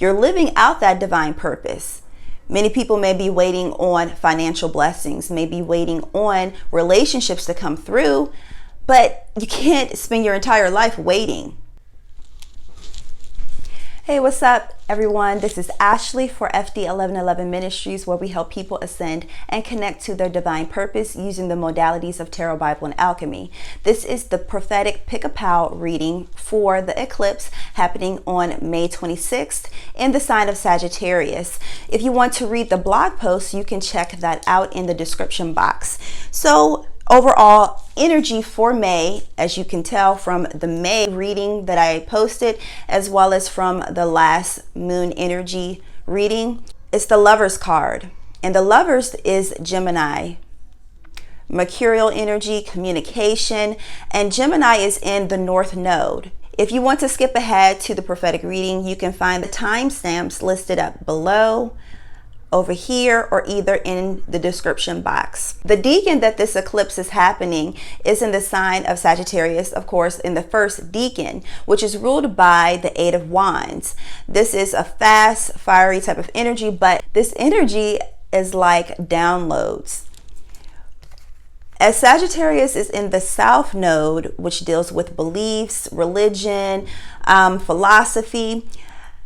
You're living out that divine purpose. Many people may be waiting on financial blessings, may be waiting on relationships to come through, but you can't spend your entire life waiting. Hey, what's up, everyone? This is Ashley for FD 1111 Ministries, where we help people ascend and connect to their divine purpose using the modalities of tarot, Bible, and alchemy. This is the prophetic pick-a-pow reading for the eclipse happening on May 26th in the sign of Sagittarius. If you want to read the blog post, you can check that out in the description box. So, overall energy for May, as you can tell from the May reading that I posted, as well as from the last moon energy reading, it's the Lovers card. And the Lovers is Gemini, mercurial energy, communication, and Gemini is in the North Node. If you want to skip ahead to the prophetic reading, you can find the timestamps listed up below, over here, or either in the description box. The decan that this eclipse is happening is in the sign of Sagittarius, of course, in the first decan, which is ruled by the Eight of Wands. This is a fast, fiery type of energy, but this energy is like downloads. As Sagittarius is in the South Node, which deals with beliefs, religion, philosophy,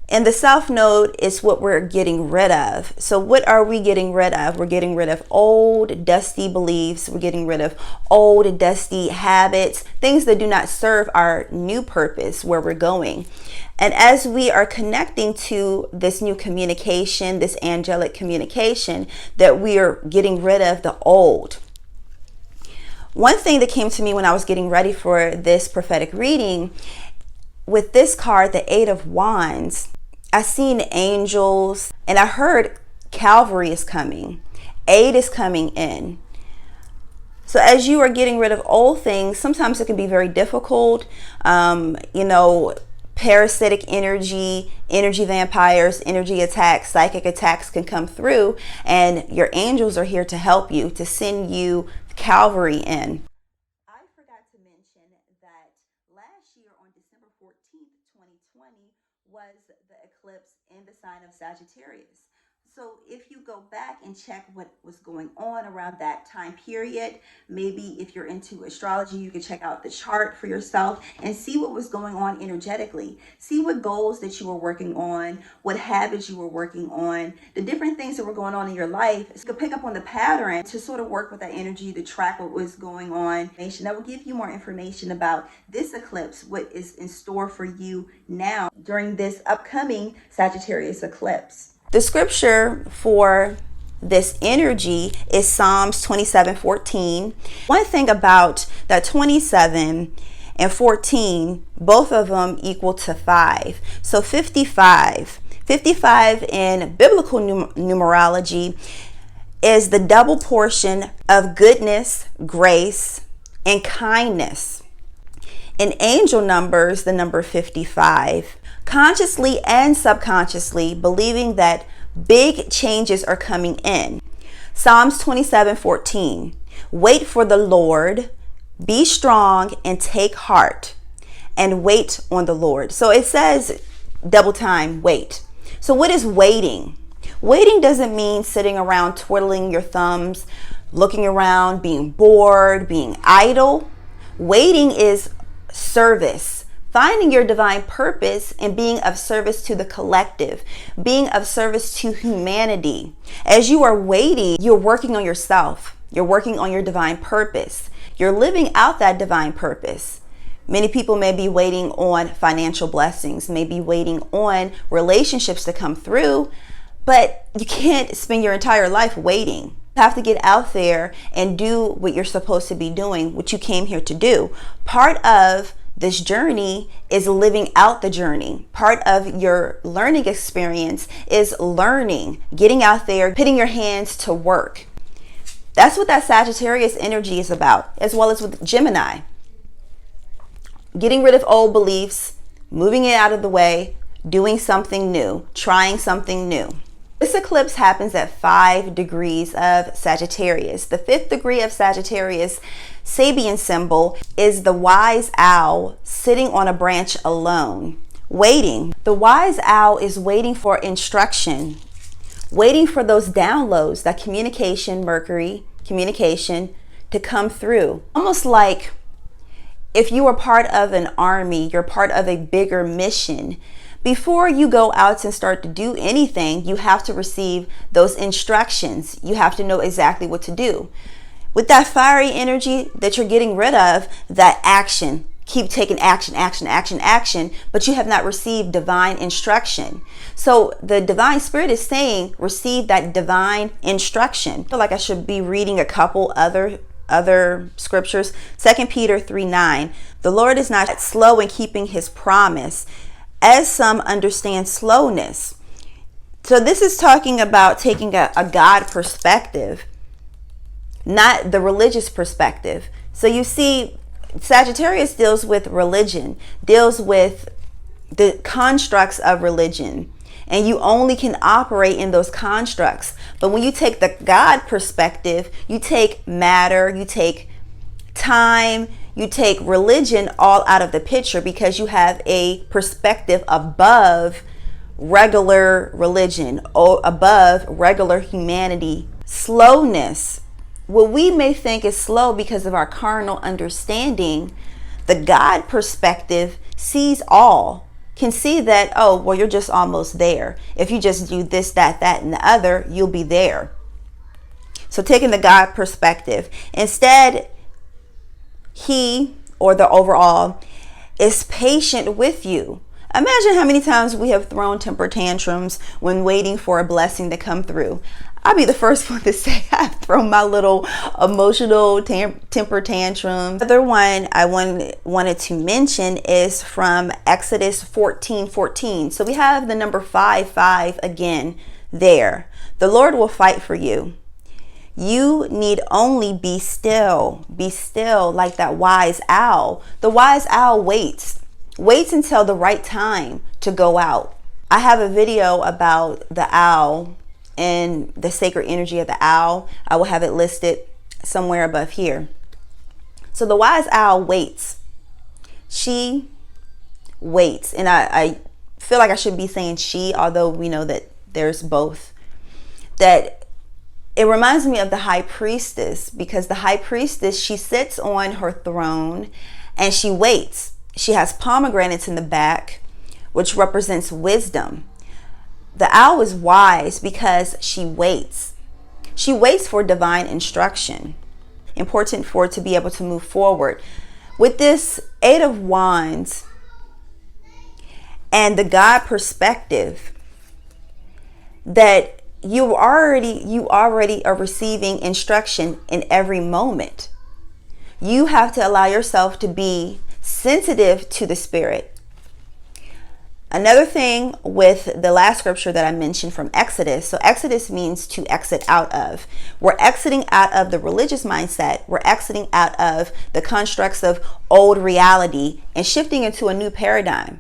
and the South Node is what we're getting rid of. So what are we getting rid of? We're getting rid of old, dusty beliefs. We're getting rid of old, dusty habits, things that do not serve our new purpose, where we're going. And as we are connecting to this new communication, this angelic communication, that we are getting rid of the old. One thing that came to me when I was getting ready for this prophetic reading, with this card, the Eight of Wands, I seen angels and I heard Calvary is coming. Aid is coming in. So as you are getting rid of old things, sometimes it can be very difficult. Parasitic energy, energy vampires, energy attacks, psychic attacks can come through, and your angels are here to help you, to send you Calvary in. I forgot to mention that last year on December 14th, 2020 was the eclipse in the sign of Sagittarius. So if you go back and check what was going on around that time period, maybe if you're into astrology, you can check out the chart for yourself and see what was going on energetically. See what goals that you were working on, what habits you were working on, the different things that were going on in your life. So you can pick up on the pattern to sort of work with that energy to track what was going on. That will give you more information about this eclipse, what is in store for you now during this upcoming Sagittarius eclipse. The scripture for this energy is Psalms 27:14. One thing about that 27 and 14, both of them equal to 5. So 55. 55 in biblical numerology is the double portion of goodness, grace, and kindness. In angel numbers, the number 55. Consciously and subconsciously believing that big changes are coming in. Psalms 27:14. Wait for the Lord, be strong and take heart, and wait on the Lord. So it says double time, wait. So what is waiting? Waiting doesn't mean sitting around twiddling your thumbs, looking around, being bored, being idle. Waiting is service. Finding your divine purpose and being of service to the collective, being of service to humanity. As you are waiting, you're working on yourself. You're working on your divine purpose. You're living out that divine purpose. Many people may be waiting on financial blessings, may be waiting on relationships to come through, but you can't spend your entire life waiting. You have to get out there and do what you're supposed to be doing, what you came here to do. Part of this journey is living out the journey. Part of your learning experience is learning, getting out there, putting your hands to work. That's what that Sagittarius energy is about, as well as with Gemini. Getting rid of old beliefs, moving it out of the way, doing something new, trying something new. This eclipse happens at 5 degrees of Sagittarius. The 5th degree of Sagittarius, Sabian symbol, is the wise owl sitting on a branch alone, Waiting. The wise owl is waiting for instruction, waiting for those downloads, that communication, Mercury, communication, to come through. Almost like if you are part of an army, you're part of a bigger mission. Before you go out and start to do anything, you have to receive those instructions. You have to know exactly what to do. With that fiery energy that you're getting rid of, that action, keep taking action, action, action, action, but you have not received divine instruction. So the divine spirit is saying, receive that divine instruction. I feel like I should be reading a couple other scriptures. 2 Peter 3:9. The Lord is not slow in keeping his promise, as some understand slowness. So this is talking about taking a God perspective, not the religious perspective. So you see, Sagittarius deals with religion, deals with the constructs of religion, and you only can operate in those constructs. But when you take the God perspective, you take matter, you take time, you take religion all out of the picture, because you have a perspective above regular religion or above regular humanity. Slowness. What we may think is slow because of our carnal understanding, the God perspective sees all, can see that, oh, well, you're just almost there. If you just do this, that, and the other, you'll be there. So taking the God perspective, instead, he, or the overall, is patient with you. Imagine how many times we have thrown temper tantrums when waiting for a blessing to come through. I'll be the first one to say I've thrown my little emotional temper tantrum. The other one I wanted to mention is from Exodus 14:14. So we have the number 5 again there. The Lord will fight for you. You need only be still. Be still like that wise owl. The wise owl waits until the right time to go out. I have a video about the owl and the sacred energy of the owl. I will have it listed somewhere above here. So the wise owl waits. She waits. And I feel like I should be saying she, although we know that there's both. That it reminds me of the high priestess, because the high priestess, she sits on her throne and she waits. She has pomegranates in the back, which represents wisdom. The owl is wise because she waits. She waits for divine instruction. Important for it to be able to move forward. With this 8 of Wands and the God perspective, that you already are receiving instruction in every moment. You have to allow yourself to be sensitive to the spirit. Another thing with the last scripture that I mentioned from Exodus. So Exodus means to exit out of. We're exiting out of the religious mindset. We're exiting out of the constructs of old reality and shifting into a new paradigm.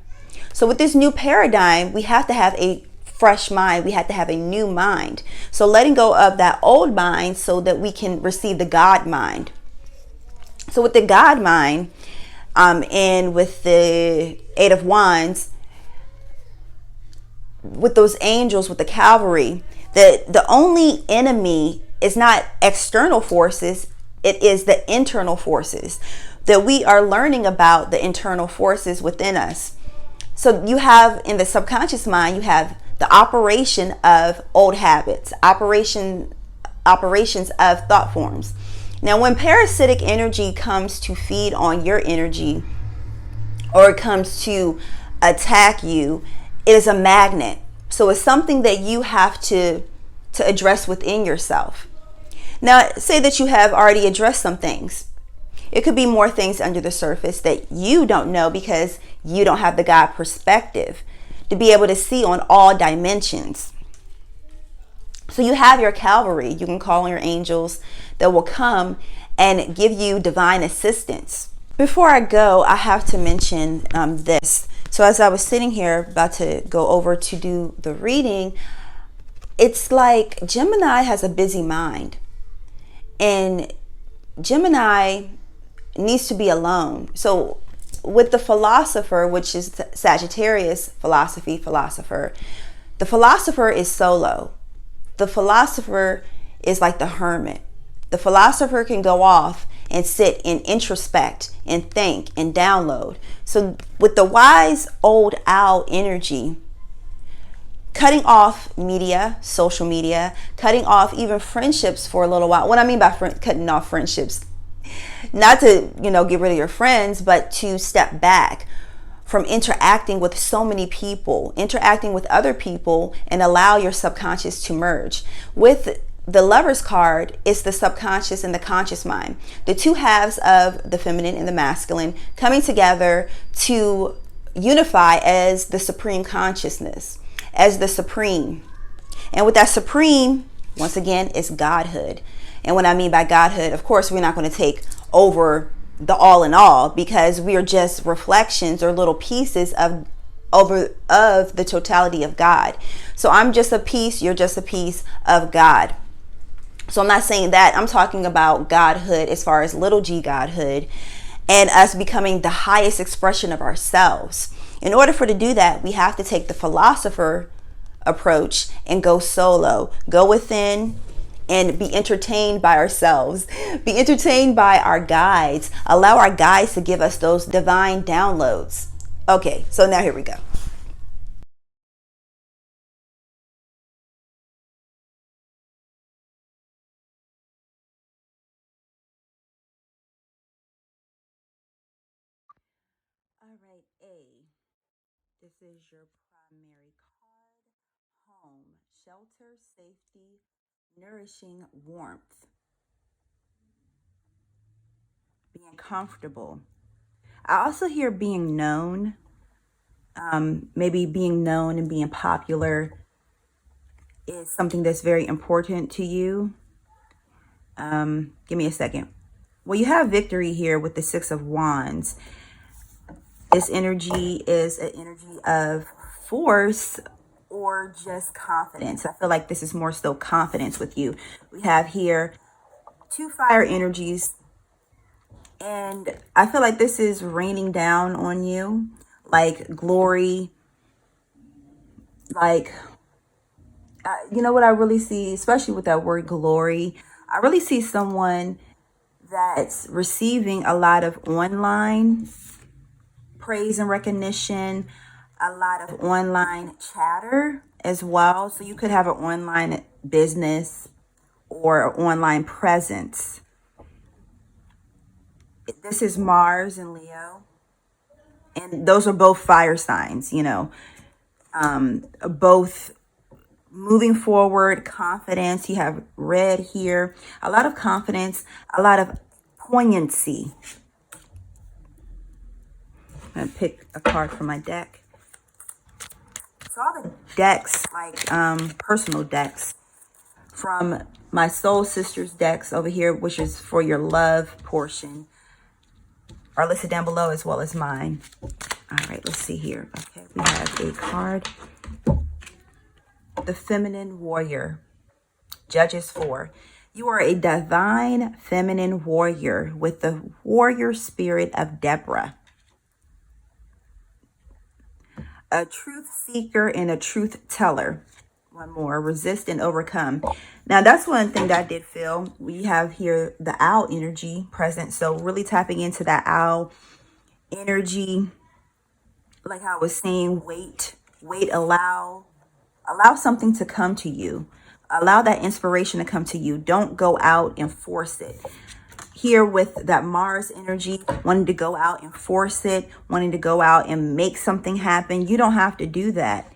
So with this new paradigm, we have to have a fresh mind. We have to have a new mind. So letting go of that old mind so that we can receive the God mind. So with the God mind, and with the 8 of Wands, with those angels, with the cavalry, that the only enemy is not external forces, it is the internal forces. That we are learning about the internal forces within us. So you have in the subconscious mind, you have the operation of old habits, operations of thought forms. Now, when parasitic energy comes to feed on your energy, or it comes to attack you, it is a magnet. So it's something that you have to address within yourself. Now, say that you have already addressed some things. It could be more things under the surface that you don't know because you don't have the God perspective to be able to see on all dimensions. So you have your cavalry. You can call on your angels that will come and give you divine assistance. Before I go, I have to mention this. So as I was sitting here about to go over to do the reading, it's like Gemini has a busy mind. And Gemini needs to be alone. So with the philosopher, which is Sagittarius philosopher, the philosopher is solo. The philosopher is like the hermit. The philosopher can go off and sit and introspect and think and download. So with the wise old owl energy, cutting off media, social media, cutting off even friendships for a little while. What I mean by cutting off friendships, not to, get rid of your friends, but to step back from interacting with so many people, interacting with other people, and allow your subconscious to merge. With the Lover's card, it's the subconscious and the conscious mind, the two halves of the feminine and the masculine coming together to unify as the supreme consciousness, as the supreme. And with that supreme, once again, it's godhood. And what I mean by godhood, of course, we're not going to take over the all in all, because we are just reflections or little pieces of the totality of God. So I'm just a piece, you're just a piece of God. So I'm not saying that. I'm talking about godhood as far as little g godhood, and us becoming the highest expression of ourselves. In order to do that, we have to take the philosopher approach and go solo, go within, and be entertained by ourselves, be entertained by our guides, allow our guides to give us those divine downloads. Okay, so now here we go. All right, A. This is your primary card. Home, shelter, safety, nourishing warmth, being comfortable. I also hear being known, maybe being known and being popular is something that's very important to you. Give me a second. Well, you have victory here with the Six of Wands. This energy is an energy of force or just confidence. I feel like this is more so confidence with you. We have here two fire energies, and I feel like this is raining down on you, like glory, like, you know what I really see, especially with that word glory, I really see someone that's receiving a lot of online praise and recognition, a lot of online chatter as well. So you could have an online business or an online presence. This is Mars and Leo, and those are both fire signs, both moving forward, confidence. You have red here, a lot of confidence, a lot of poignancy. I'm going to pick a card from my deck. So all the decks, like personal decks from my soul sisters decks over here, which is for your love portion, are listed down below, as well as mine. All right, let's see here. Okay, we have a card. The Feminine Warrior. Judges 4. You are a divine feminine warrior with the warrior spirit of Deborah. A truth seeker and a truth teller. One more, resist and overcome. Now that's one thing that I did feel. We have here the owl energy present. So really tapping into that owl energy. Like I was saying, wait, allow something to come to you. Allow that inspiration to come to you. Don't go out and force it. Here with that Mars energy, wanting to go out and force it, wanting to go out and make something happen. You don't have to do that.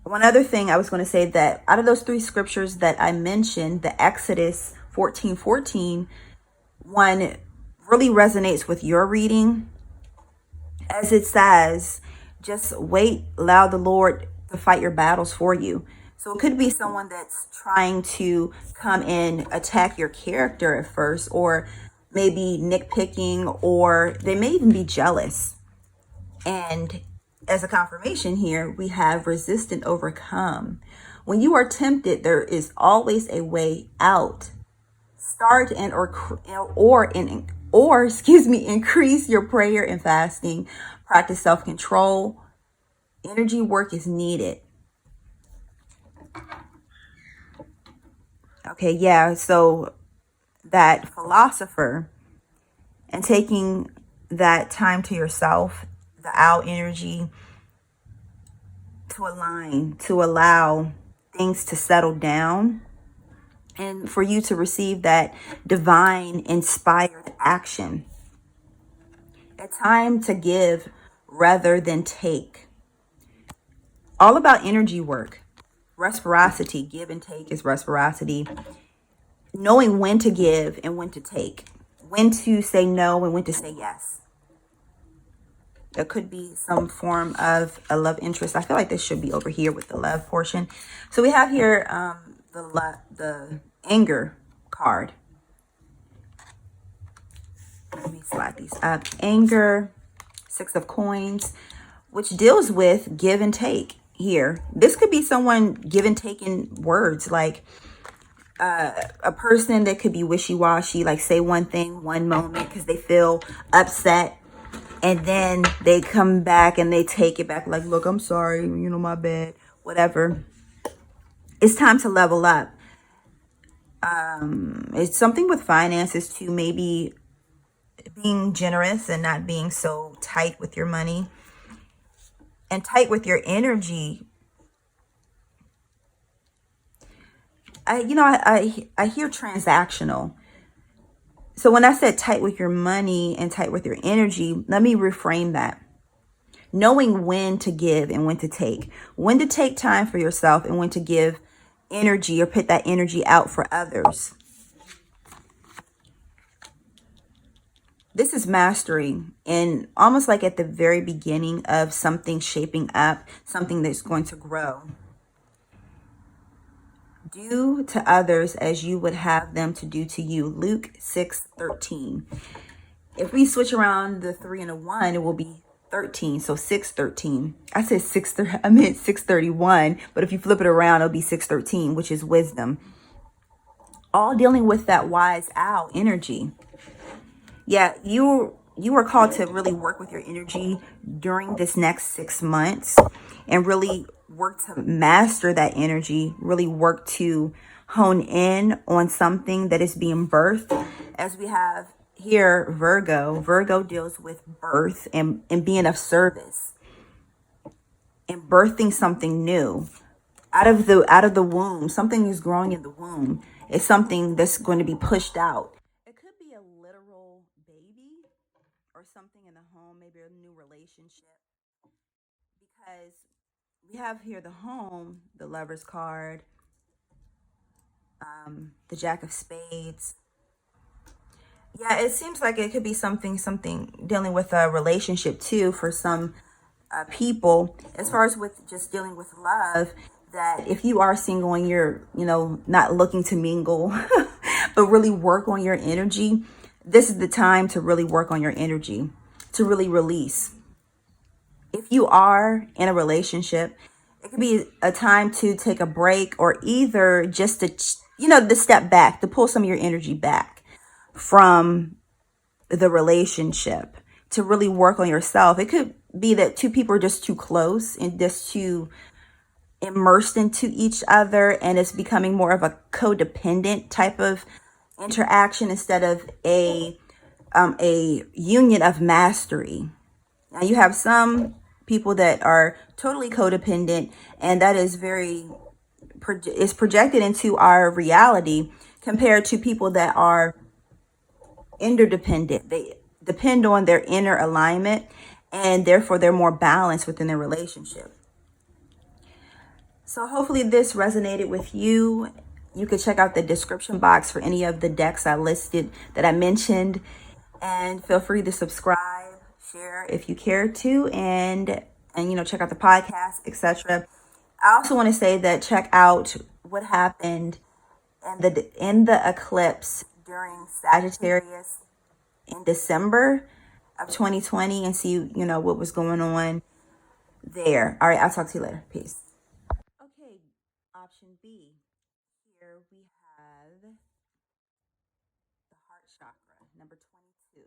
One other thing I was going to say, that out of those 3 scriptures that I mentioned, the Exodus 14:14, one really resonates with your reading. As it says, just wait, allow the Lord to fight your battles for you. So it could be someone that's trying to come and attack your character at first, or maybe nitpicking, or they may even be jealous. And as a confirmation here, we have resist and overcome. When you are tempted, there is always a way out. Start and or or excuse me, increase your prayer and fasting, practice self-control. Energy work is needed. Okay, yeah, so that philosopher and taking that time to yourself, the owl energy, to align, to allow things to settle down, and for you to receive that divine inspired action. A time to give rather than take. All about energy work. Reciprocity, give and take is reciprocity. Knowing when to give and when to take. When to say no and when to say yes. There could be some form of a love interest. I feel like this should be over here with the love portion. So we have here the anger card. Let me slide these up. Anger, 6 of coins, which deals with give and take here. This could be someone give and taking words, like a person that could be wishy-washy, like say one thing one moment because they feel upset, and then they come back and they take it back like, look, I'm sorry, you know, my bad, whatever. It's time to level up. It's something with finances too, maybe being generous and not being so tight with your money and tight with your energy. I hear transactional. So when I said tight with your money and tight with your energy, let me reframe that. Knowing when to give and when to take. When to take time for yourself and when to give energy or put that energy out for others. This is mastery, and almost like at the very beginning of something shaping up, something that's going to grow. Do to others as you would have them to do to you. Luke 6:13. If we switch around the 3 and a 1, it will be 13. So 6:13. I said 631, but if you flip it around, it'll be 6:13, which is wisdom. All dealing with that wise owl energy. Yeah, you are called to really work with your energy during this next 6 months and really work to master that energy, really work to hone in on something that is being birthed. As we have here, Virgo deals with birth and being of service and birthing something new out of the womb. Something is growing in the womb. It's something that's going to be pushed out. It could be a literal baby or something in the home, maybe a new relationship, because we have here the home, the Lover's card, the Jack of Spades. Yeah, it seems like it could be something dealing with a relationship too for some people. As far as with just dealing with love, that if you are single and you're, not looking to mingle, but really work on your energy, this is the time to really work on your energy, to really release. If you are in a relationship, it could be a time to take a break, or either just to step back, to pull some of your energy back from the relationship, to really work on yourself. It could be that two people are just too close and just too immersed into each other, and it's becoming more of a codependent type of interaction instead of a union of mastery. Now you have some people that are totally codependent, and that is is projected into our reality, compared to people that are interdependent. They depend on their inner alignment, and therefore they're more balanced within their relationship. So hopefully this resonated with you. You can check out the description box for any of the decks I listed that I mentioned, and feel free to subscribe, share if you care to, and check out the podcast, etc. I also want to say that check out what happened in the eclipse during Sagittarius in December of 2020, and see what was going on there. All right, I'll talk to you later. Peace. Okay, option B. Here we have the heart chakra, number 22.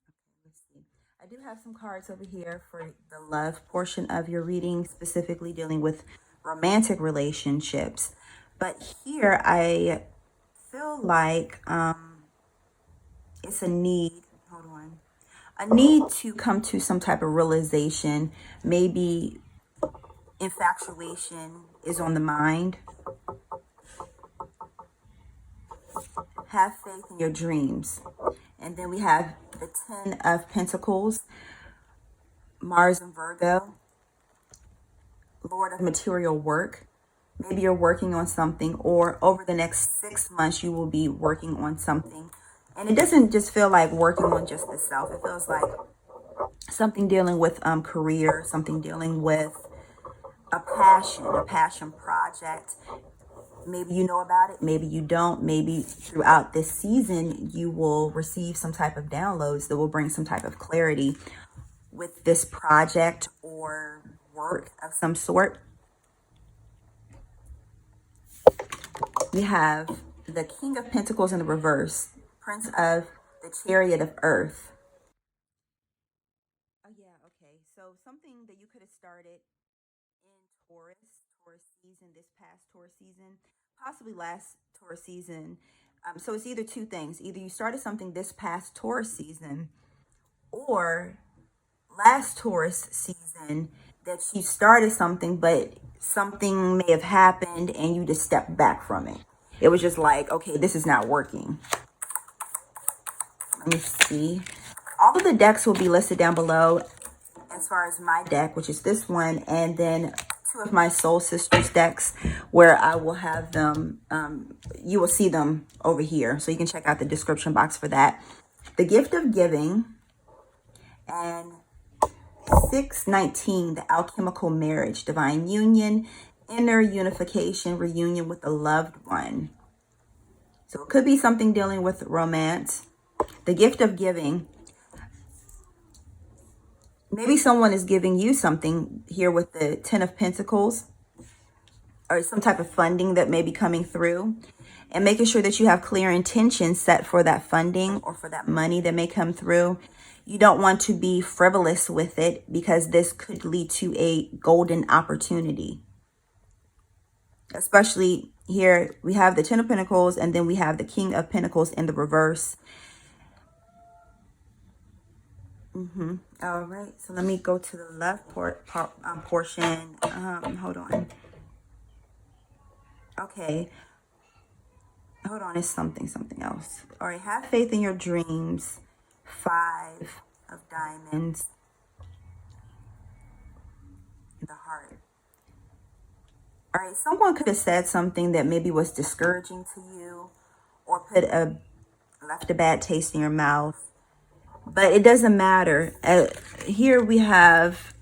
Okay, let's see. I do have some cards over here for the love portion of your reading, specifically dealing with romantic relationships. But here I feel like it's a need. Hold on. A need to come to some type of realization. Maybe infatuation is on the mind. Have faith in your dreams. And then we have the 10 of Pentacles, Mars and Virgo, Lord of material work. Maybe you're working on something, or over the next 6 months, you will be working on something. And it doesn't just feel like working on just the self. It feels like something dealing with career, something dealing with a passion project. Maybe you know about it, maybe you don't. Maybe throughout this season, you will receive some type of downloads that will bring some type of clarity with this project or work of some sort. We have the King of Pentacles in the reverse, Prince of the Chariot of Earth. Oh yeah, okay. So something that you could have started in Taurus season, this past Taurus season, possibly last Taurus season. So it's either two things. Either you started something this past Taurus season, or last Taurus season that you started something, but something may have happened and you just stepped back from it. It was just like, okay, this is not working. Let me see. All of the decks will be listed down below as far as my deck, which is this one, and then two of my Soul Sisters decks, where I will have them, you will see them over here. So you can check out the description box for that. The Gift of Giving, and 619, the Alchemical Marriage, Divine Union, Inner Unification, Reunion with a Loved One. So it could be something dealing with romance. The Gift of Giving. Maybe someone is giving you something here with the 10 of Pentacles, or some type of funding that may be coming through, and making sure that you have clear intentions set for that funding or for that money that may come through. You don't want to be frivolous with it, because this could lead to a golden opportunity. Especially here, we have the 10 of Pentacles, and then we have the King of Pentacles in the reverse. All right, so let me go to the left portion. Hold on. Okay. Hold on, it's something else. All right, have faith in your dreams. 5 of Diamonds. The Heart. All right, someone could have said something that maybe was discouraging to you, or left a bad taste in your mouth. But it doesn't matter. Here we have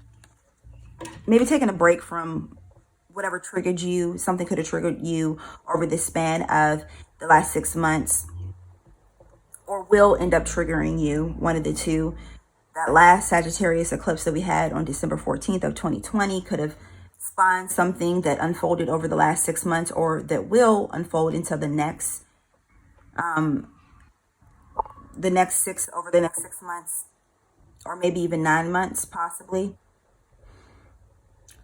maybe taking a break from whatever triggered you. Something could have triggered you over the span of the last 6 months, or will end up triggering you, one of the two. That last Sagittarius eclipse that we had on December 14th of 2020 could have spawned something that unfolded over the last 6 months, or that will unfold into the next over the next 6 months, or maybe even 9 months, possibly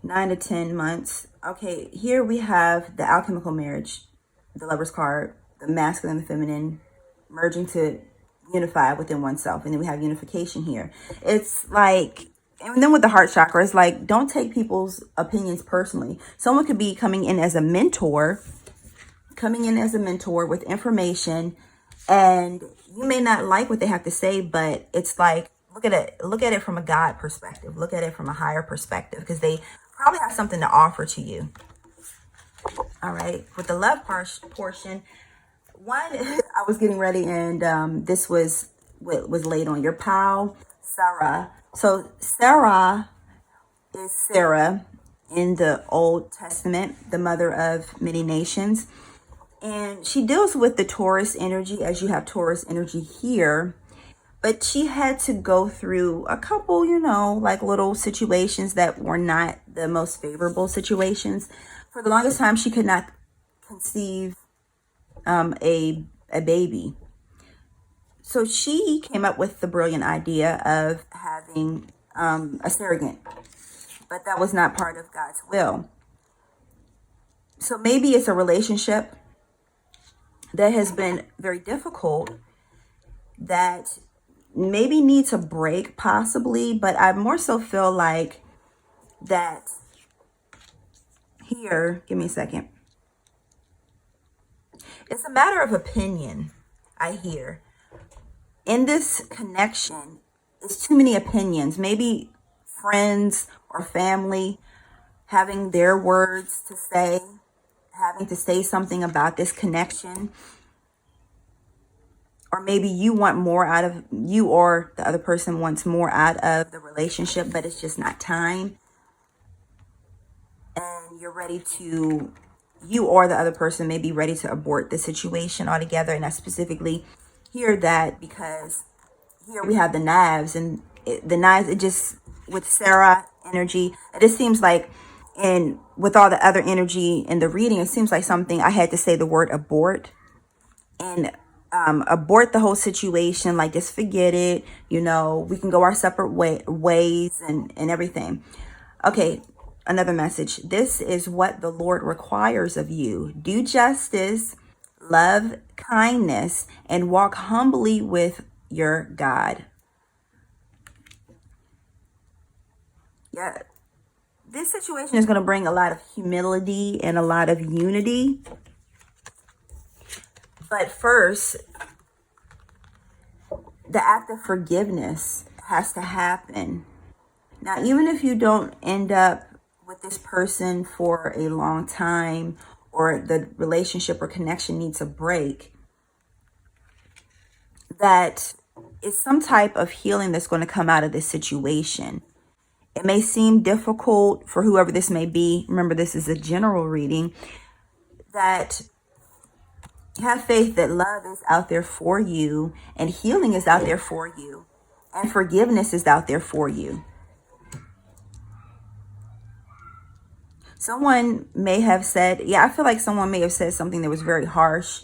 9 to 10 months. Okay, here we have the Alchemical Marriage, the Lover's card, the masculine and the feminine merging to unify within oneself. And then we have unification here. It's like, and then with the heart chakra, it's like, don't take people's opinions personally. Someone could be coming in as a mentor with information, and you may not like what they have to say, but it's like, look at it from a God perspective. Look at it from a higher perspective, because they probably have something to offer to you. All right, with the love portion, one, I was getting ready, and this was what was laid on your pile, Sarah. So Sarah is Sarah in the Old Testament, the mother of many nations. And she deals with the Taurus energy, as you have Taurus energy here. But she had to go through a couple, like little situations that were not the most favorable situations. For the longest time, she could not conceive a baby. So she came up with the brilliant idea of having a surrogate, but that was not part of God's will. So maybe it's a relationship that has been very difficult, that maybe needs a break possibly, but I more so feel like that here, give me a second. It's a matter of opinion, I hear. In this connection, it's too many opinions. Maybe friends or family having their words to say, having to say something about this connection. Or maybe you want more out of, you or the other person wants more out of the relationship, but it's just not time. And you're ready to, you or the other person may be ready to abort the situation altogether. And I specifically hear that because here we have the knives, and the knives, it just, with Sarah energy, it just seems like, and with all the other energy in the reading, it seems like something, I had to say the word abort, and abort the whole situation, like just forget it, you know, we can go our separate ways and everything. Okay, another message. This is what the Lord requires of you. Do justice, love kindness, and walk humbly with your God. Yeah, this situation is going to bring a lot of humility and a lot of unity. But first, the act of forgiveness has to happen. Now, even if you don't end up with this person for a long time, or the relationship or connection needs a break, that is some type of healing that's going to come out of this situation. It may seem difficult for whoever this may be. Remember, this is a general reading. That have faith that love is out there for you, and healing is out there for you, and forgiveness is out there for you. Someone may have said, yeah, I feel like someone may have said something that was very harsh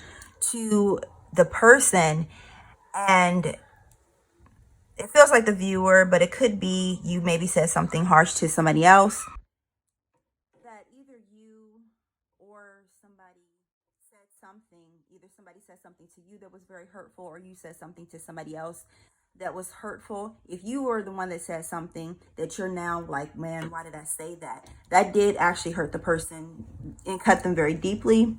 to the person, and it feels like the viewer, but it could be you maybe said something harsh to somebody else. That either you or somebody said something, either somebody said something to you that was very hurtful, or you said something to somebody else that was hurtful. If you were the one that said something that you're now like, man, why did I say that? That did actually hurt the person and cut them very deeply.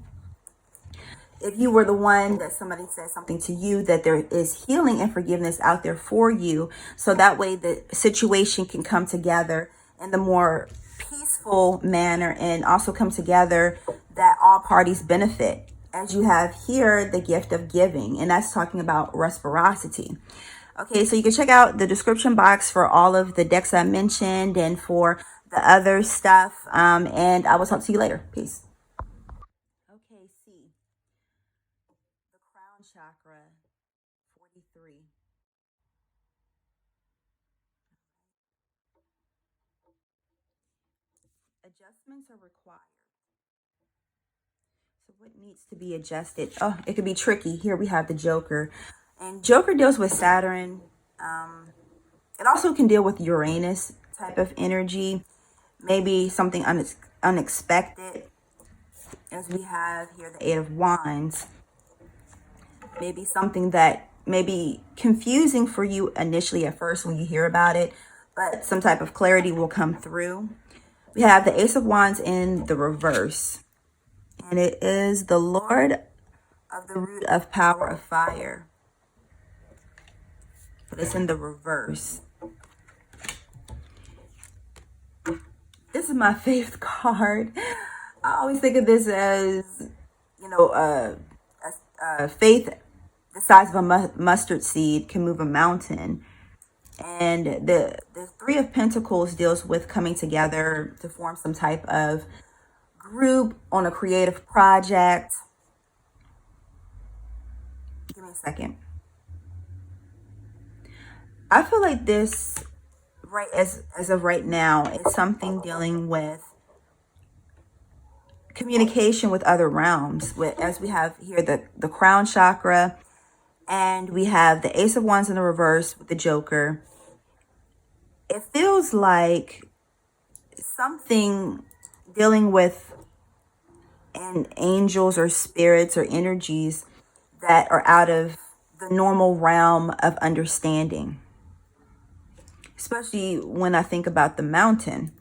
If you were the one that somebody said something to you, that there is healing and forgiveness out there for you. So that way the situation can come together in the more peaceful manner, and also come together that all parties benefit. As you have here, the gift of giving, and that's talking about reciprocity. Okay, so you can check out the description box for all of the decks I mentioned and for the other stuff. And I will talk to you later. Peace. Okay, see. The crown chakra, 43. Adjustments are required. So what needs to be adjusted? Oh, it could be tricky. Here we have the Joker. And Joker deals with Saturn. It also can deal with Uranus type of energy. Maybe something unexpected. As we have here the Eight of Wands. Maybe something that may be confusing for you initially at first when you hear about it, but some type of clarity will come through. We have the Ace of Wands in the reverse. And it is the Lord of the root of power of fire. But it's in the reverse. This is my favorite card. I always think of this as, you know, faith the size of a mustard seed can move a mountain. And the Three of Pentacles deals with coming together to form some type of group on a creative project. Give me a second. I feel like this, right as of right now, is something dealing with communication with other realms, as we have here the crown chakra, and we have the Ace of Wands in the reverse with the Joker. It feels like something dealing with angels or spirits or energies that are out of the normal realm of understanding. Especially when I think about the mountain.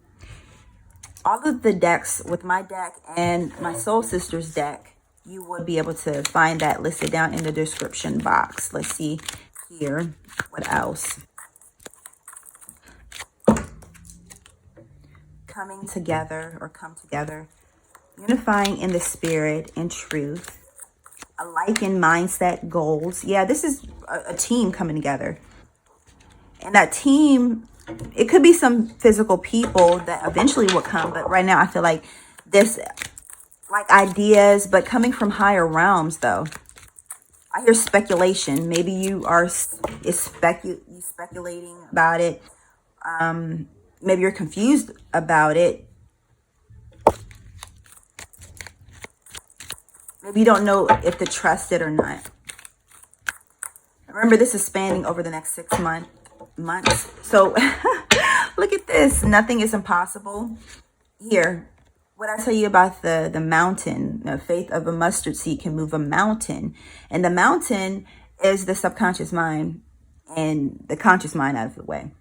All of the decks, with my deck and my soul sister's deck, you will be able to find that listed down in the description box. Let's see here. What else? Coming together, or come together. Unifying in the spirit and truth. Alike in mindset, goals. Yeah, this is a team coming together. And that team, it could be some physical people that eventually will come. But right now, I feel like this, like ideas, but coming from higher realms, though. I hear speculation. Maybe you are speculating about it. Maybe you're confused about it. Maybe you don't know if to trust it or not. Remember, this is spanning over the next 6 months. So look at this. Nothing is impossible. Here, what I tell you about the mountain, the faith of a mustard seed can move a mountain. And the mountain is the subconscious mind and the conscious mind out of the way.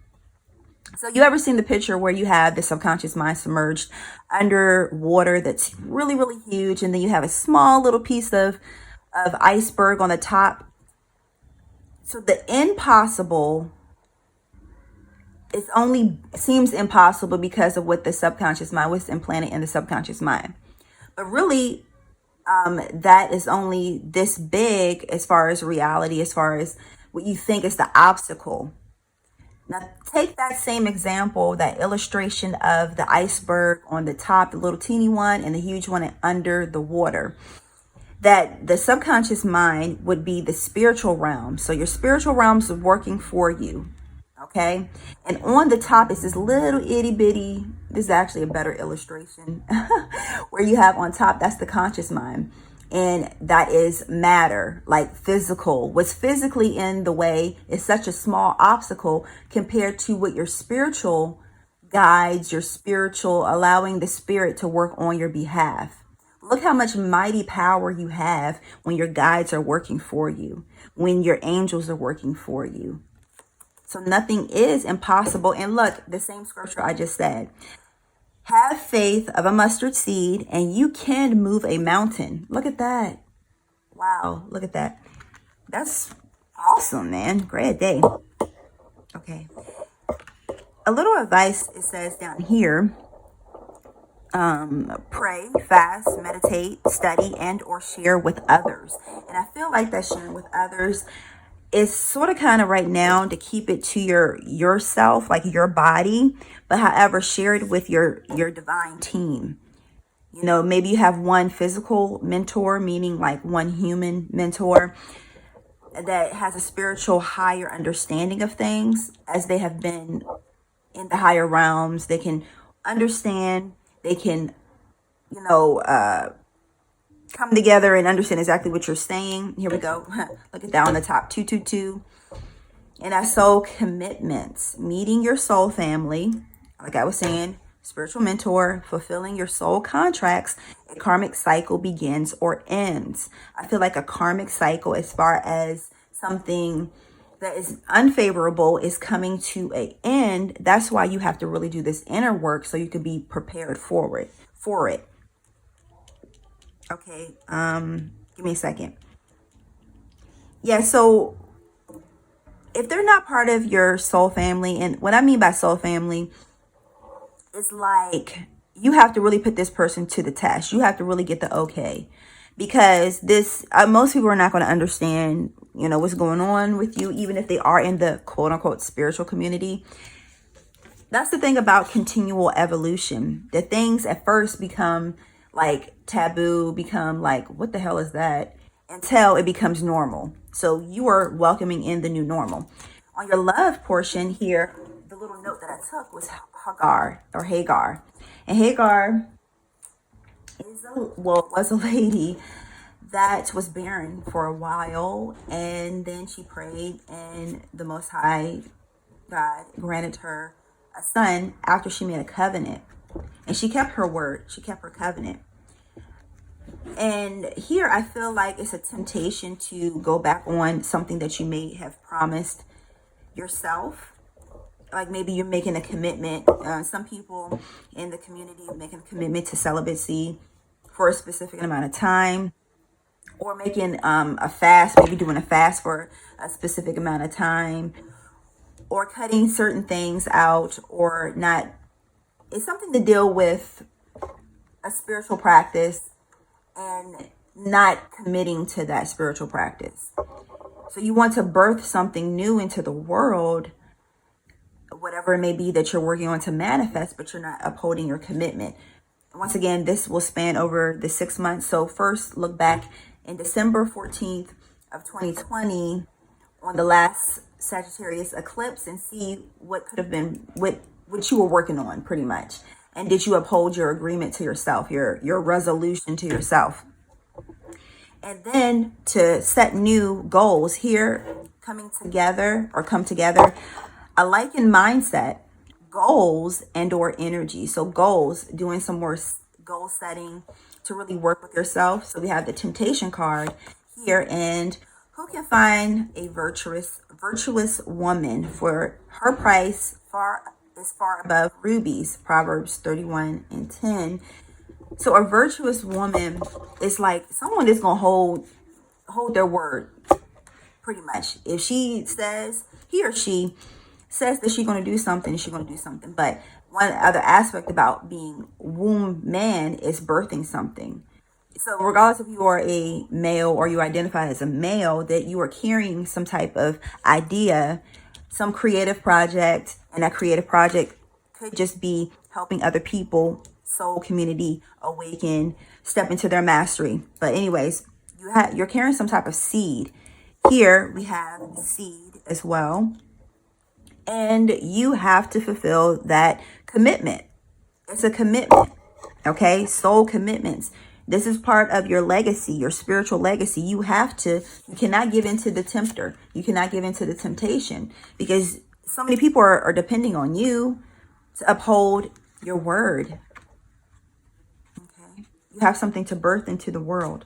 So you ever seen the picture where you have the subconscious mind submerged under water that's really, really huge, and then you have a small little piece of iceberg on the top? So the impossible seems impossible because of what the subconscious mind was implanted in the subconscious mind. But really, that is only this big as far as reality, as far as what you think is the obstacle. Now, take that same example, that illustration of the iceberg on the top, the little teeny one, and the huge one under the water. That the subconscious mind would be the spiritual realm. So your spiritual realms are working for you. Okay. And on the top is this little itty bitty, this is actually a better illustration, where you have on top, that's the conscious mind. And that is matter, like physical. What's physically in the way is such a small obstacle compared to what your spiritual guides, your spiritual, allowing the spirit to work on your behalf. Look how much mighty power you have when your guides are working for you, when your angels are working for you. So nothing is impossible. And look, the same scripture I just said. Have faith of a mustard seed and you can move a mountain. Look at that. Wow, look at that. That's awesome, man. Great day. Okay. A little advice, it says down here. Pray, fast, meditate, study, and or share with others. And I feel like that sharing with others is sort of kind of right now to keep it to yourself, like your body, but however, share it with your divine team. You know, maybe you have one physical mentor, meaning like one human mentor that has a spiritual higher understanding of things, as they have been in the higher realms. They can understand, they can, come together and understand exactly what you're saying. Here we go. Look at that on the top, 222. And that's soul commitments, meeting your soul family. Like I was saying, spiritual mentor, fulfilling your soul contracts. A karmic cycle begins or ends. I feel like a karmic cycle, as far as something that is unfavorable is coming to an end. That's why you have to really do this inner work so you can be prepared for it. Okay, give me a second. Yeah, so if they're not part of your soul family, and what I mean by soul family is like you have to really put this person to the test. You have to really get the okay, because this most people are not going to understand, what's going on with you, even if they are in the quote unquote spiritual community. That's the thing about continual evolution. The things at first become like taboo, become like, what the hell is that? Until it becomes normal. So you are welcoming in the new normal. On your love portion here, the little note that I took was Hagar. And Hagar was a lady that was barren for a while, and then she prayed, and the Most High God granted her a son after she made a covenant, and she kept her word. She kept her covenant. And here I feel like it's a temptation to go back on something that you may have promised yourself. Like maybe you're making a commitment. Some people in the community are making a commitment to celibacy for a specific amount of time, or making a fast, maybe doing a fast for a specific amount of time, or cutting certain things out, or not. It's something to deal with a spiritual practice and not committing to that spiritual practice. So you want to birth something new into the world, whatever it may be that you're working on to manifest, but you're not upholding your commitment. Once again, this will span over the 6 months. So first, look back in December 14th of 2020 on the last Sagittarius eclipse and see what could have been, what you were working on pretty much. And did you uphold your agreement to yourself, your resolution to yourself? And then to set new goals here, come together, a likened mindset, goals and or energy. So goals, doing some more goal setting to really work with yourself. So we have the temptation card here, and who can find a virtuous woman for her price is far above rubies, Proverbs 31:10. So a virtuous woman is like someone that's gonna hold their word, pretty much. If he or she says that she's gonna do something, she's gonna do something. But one other aspect about being womb man is birthing something. So regardless if you are a male or you identify as a male, that you are carrying some type of idea, some creative project, and that creative project could just be helping other people, soul community, awaken, step into their mastery. But anyways, you're carrying some type of seed. Here we have seed as well. And you have to fulfill that commitment. It's a commitment, okay? Soul commitments. This is part of your legacy, your spiritual legacy. You cannot give in to the tempter. You cannot give in to the temptation, because so many people are depending on you to uphold your word. Okay? You have something to birth into the world.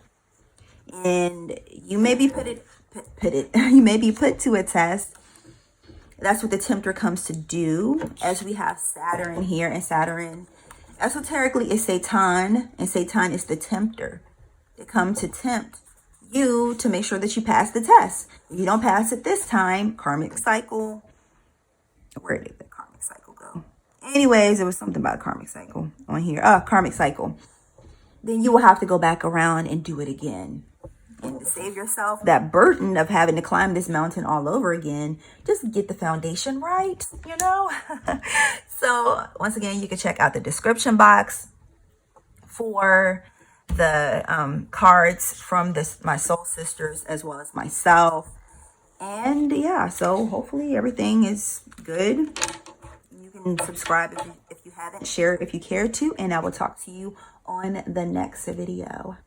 And you may be you may be put to a test. That's what the tempter comes to do, as we have Saturn here, and Saturn esoterically is Satan, and Satan is the tempter. They come to tempt you to make sure that you pass the test. If you don't pass it this time, karmic cycle. Where did the karmic cycle go? Anyways, there was something about karmic cycle on here. Karmic cycle. Then you will have to go back around and do it again. And to save yourself that burden of having to climb this mountain all over again, just get the foundation right, So once again, you can check out the description box for the cards from my soul sisters as well as myself. And yeah, so hopefully everything is good. You can subscribe if you haven't, share it if you care to, and I will talk to you on the next video.